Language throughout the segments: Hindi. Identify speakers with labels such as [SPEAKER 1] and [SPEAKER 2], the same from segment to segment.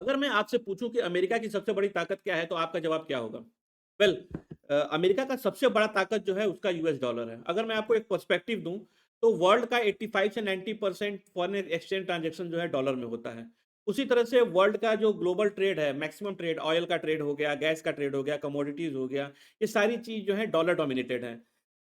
[SPEAKER 1] अगर मैं आपसे पूछूं कि अमेरिका की सबसे बड़ी ताकत क्या है तो आपका जवाब क्या होगा? वेल, अमेरिका का सबसे बड़ा ताकत जो है उसका यूएस डॉलर है। अगर मैं आपको एक पर्सपेक्टिव दूं तो वर्ल्ड का 85 से 90% फॉरेन एक्सचेंज ट्रांजैक्शन जो है डॉलर में होता है। उसी तरह से वर्ल्ड का जो ग्लोबल ट्रेड है, मैक्सिमम ट्रेड, ऑयल का ट्रेड हो गया, गैस का ट्रेड हो गया, कमोडिटीज हो गया, ये सारी चीज जो है डॉलर डोमिनेटेड है।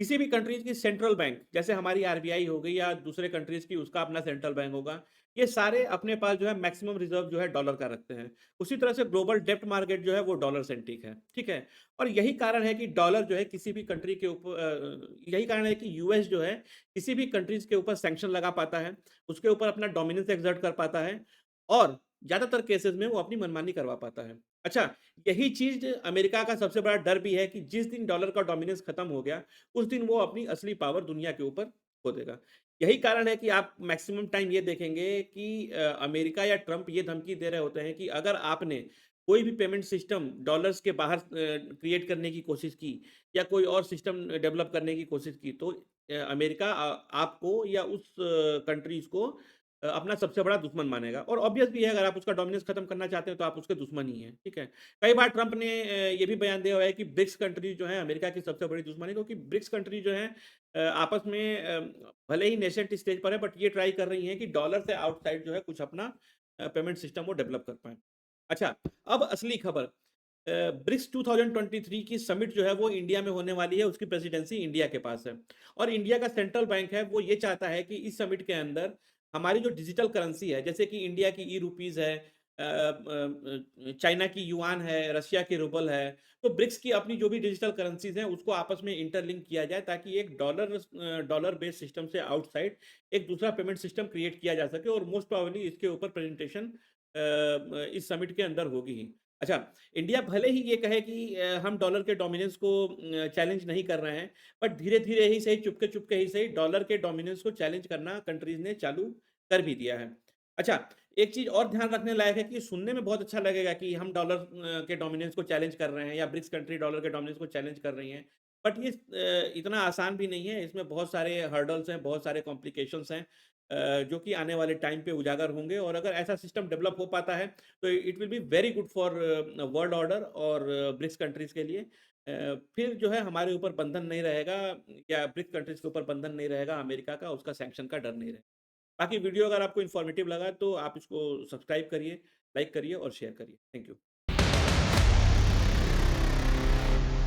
[SPEAKER 1] किसी भी कंट्रीज की सेंट्रल बैंक जैसे हमारी आरबीआई हो गई या दूसरे कंट्रीज की उसका अपना सेंट्रल बैंक होगा, ये सारे अपने पास जो है मैक्सिमम रिजर्व जो है डॉलर का रखते हैं। उसी तरह से ग्लोबल डेब्ट मार्केट जो है वो डॉलर सेंट्रिक है, ठीक है? और यही कारण है कि डॉलर जो है किसी भी कंट्री के ऊपर यही कारण है कि यूएस जो है किसी भी कंट्रीज के ऊपर सैंक्शन लगा पाता है, उसके ऊपर अपना डोमिनेंस एक्सर्ट कर पाता है और ज़्यादातर केसेस में वो अपनी मनमानी करवा पाता है। अच्छा, यही चीज़ अमेरिका का सबसे बड़ा डर भी है कि जिस दिन डॉलर का डोमिनेंस खत्म हो गया, उस दिन वो अपनी असली पावर दुनिया के ऊपर खो देगा। यही कारण है कि आप मैक्सिमम टाइम ये देखेंगे कि अमेरिका या ट्रम्प ये धमकी दे रहे होते हैं कि अगर आपने कोई भी पेमेंट सिस्टम डॉलर्स के बाहर क्रिएट करने की कोशिश की या कोई और सिस्टम डेवलप करने की कोशिश की तो अमेरिका आपको या उस कंट्रीज को अपना सबसे बड़ा दुश्मन मानेगा और ऑब्वियस भी है अगर आप उसका डोमिनेंस खत्म करना चाहते हैं तो आप उसके दुश्मन ही हैं, ठीक है? कई बार ट्रम्प ने ये भी बयान दिया हुआ है कि ब्रिक्स कंट्री जो है अमेरिका की सबसे बड़ी दुश्मन है क्योंकि ब्रिक्स कंट्री जो है आपस में भले ही नेशेंट स्टेज पर है बट ये ट्राई कर रही हैं कि डॉलर से आउटसाइड जो है कुछ अपना पेमेंट सिस्टम वो डेवलप कर पाएँ। अच्छा, अब असली खबर ब्रिक्स 2023 की समिट जो है वो इंडिया में होने वाली है, उसकी प्रेसिडेंसी इंडिया के पास है और इंडिया का सेंट्रल बैंक है वो ये चाहता है कि इस समिट के अंदर हमारी जो डिजिटल करेंसी है, जैसे कि इंडिया की ई-रूपीज़ है, चाइना की युआन है, रशिया की रूबल है, तो ब्रिक्स की अपनी जो भी डिजिटल करेंसीज़ हैं उसको आपस में इंटरलिंक किया जाए ताकि एक डॉलर बेस्ड सिस्टम से आउटसाइड एक दूसरा पेमेंट सिस्टम क्रिएट किया जा सके और मोस्ट प्रोबेबली इसके ऊपर प्रेजेंटेशन इस समिट के अंदर होगी ही। अच्छा, इंडिया भले ही ये कहे कि हम डॉलर के डोमिनेंस को चैलेंज नहीं कर रहे हैं, बट धीरे-धीरे ही सही, चुपके-चुपके ही सही डॉलर के डोमिनेंस को चैलेंज करना कंट्रीज़ ने चालू कर भी दिया है। अच्छा, एक चीज़ और ध्यान रखने लायक है कि सुनने में बहुत अच्छा लगेगा कि हम डॉलर के डोमिनेंस को चैलेंज कर रहे हैं या ब्रिक्स कंट्री डॉलर के डोमिनेंस को चैलेंज कर रही हैं। बट ये इतना आसान भी नहीं है, इसमें बहुत सारे हर्डल्स हैं, बहुत सारे कॉम्प्लिकेशंस हैं जो कि आने वाले टाइम पे उजागर होंगे और अगर ऐसा सिस्टम डेवलप हो पाता है तो it will be very good for world order और ब्रिक्स कंट्रीज के लिए। फिर जो है हमारे ऊपर बंधन नहीं रहेगा या ब्रिक्स कंट्रीज के ऊपर बंधन नहीं रहेगा अमेरिका का, उसका सैंक्शन का डर नहीं रहेगा। बाकी वीडियो अगर आपको इन्फॉर्मेटिव लगा तो आप इसको सब्सक्राइब करिए, लाइक करिए और शेयर करिए। Thank you.